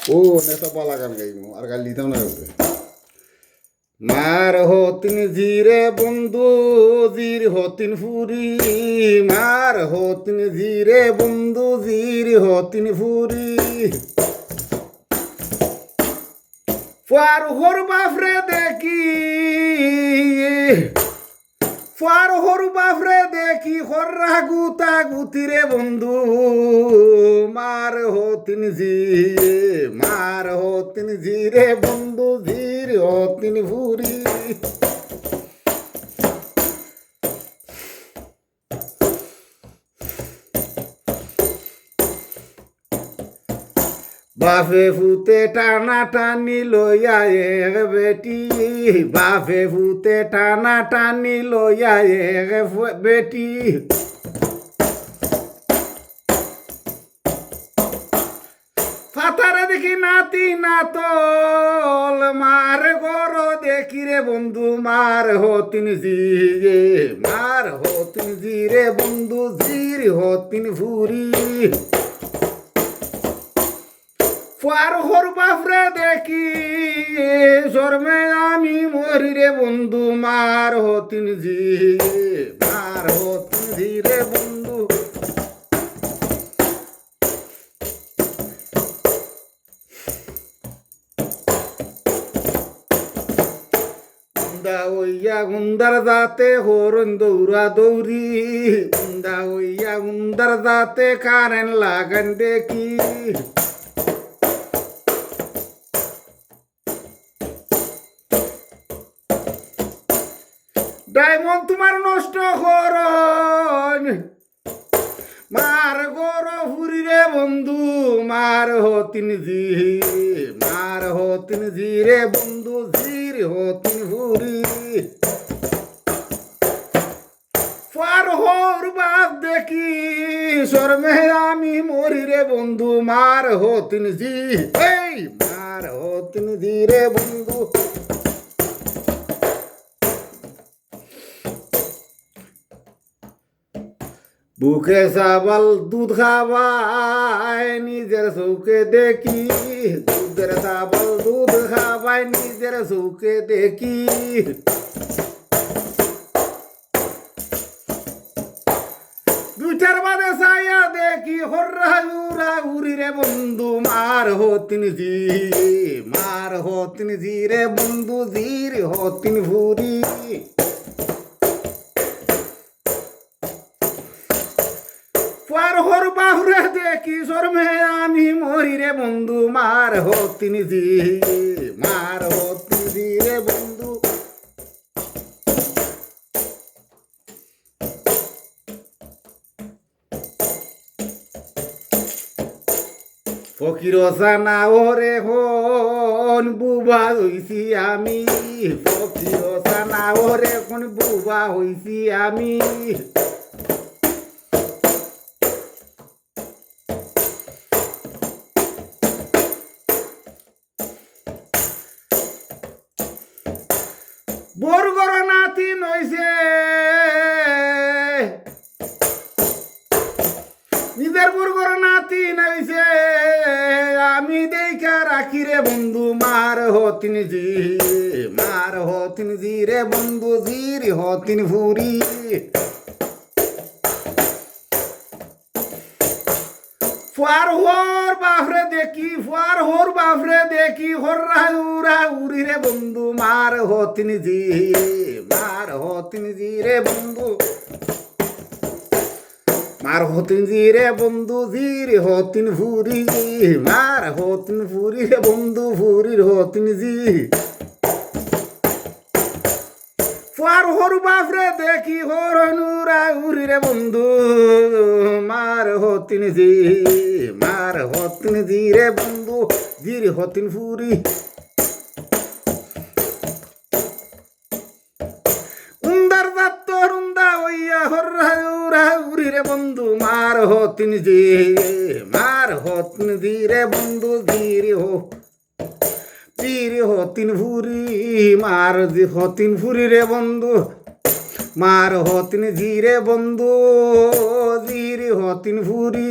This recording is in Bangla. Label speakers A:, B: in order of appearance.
A: ও নেতা পালা গান গাইমু আর গাল দিতাম না ওকে মার হতিন জিরে বন্ধু জির হতিন ফুরি মার হতিন জিরে বন্ধু জির হতিন ফুরি ফার বাফরে দেখি ফার বাফরে দেখি হর্রা গুতা গুতিরে বন্ধু মার হতিন জিরে বন্ধু জির হতিন ফুরি বাফে ফুতে টানা টানি লইয়া এক বেটি বাফে ফুতে টানা টানি লইয়া এক বেটি ফাতারে দেখি নাতি নাতল মার গর দেখি রে বন্ধু মার হতিন জিরে বন্ধু জির হতিন ফুরি ফার বাফরে দেখি শর্মে আমি মরি রে বন্ধু মার হতিন জিরে বন্ধু গুন্দা ওইয়া গুন্দার দাতে হরণ দৌড়া দৌড়ি গুন্দা ওইয়া গুন্দার দাতে কারেন্ট লাগান দেখি ডায়মন্ড তোমার নষ্ট করন মার গর ফুরি রে বন্ধু মার হতিন জিরে বন্ধু জির হতিন ফুরি ফার হর বাপ দেখি শর্মে আমি মরি রে বন্ধু মার হতিন জিরে বন্ধু বুকে চাবল দুধ খাবায় নিজের চৌকে দেখি দুধের চাবল দুধ খাবায় নিজের চৌকে দেখি দুইটার বাদে ছায়া দেখি হর্রা উড়ি রে বন্ধু মার হতিন জিরে বন্ধু জির হতিন ফুরি ফার বাহুরে দেখি শর্মে আমি মরি রে বন্ধু মার হতিন জিরে বন্ধু ফকির সানা ওরে হন বুবা হইছি আমি ফকির সানা ওরে হন বুবা হইছি আমি বরগর নাতি নইছে নিজের বরগর নাতি নইছে আমি দেখা রাখি রে বন্ধু মার হতিন জিরে বন্ধু জির হতিন ফুরি ফার বাফরে দেখি হর্রা উড়ি রে বন্ধু মার হতিন জিরে বন্ধু মার হতিন জিরে বন্ধু জির হতিন ফুরি মার হতিন ফুরি রে বন্ধু ফুরির হতিন ফার বাফরে দেখি হরনুরা উড়ি রে বন্ধু মার হতিন জিরে বন্ধু জির হতিন ফুরি উন্দার দাত্ত রুন্দা হইয়া হর্রা উড়ি রে বন্ধু মার হতিন জিরে বন্ধু জির হতিন ফুরি মার হতিন ফুরি রে বন্ধু মার হতিন জিরে বন্ধু জির হতিন ফুরি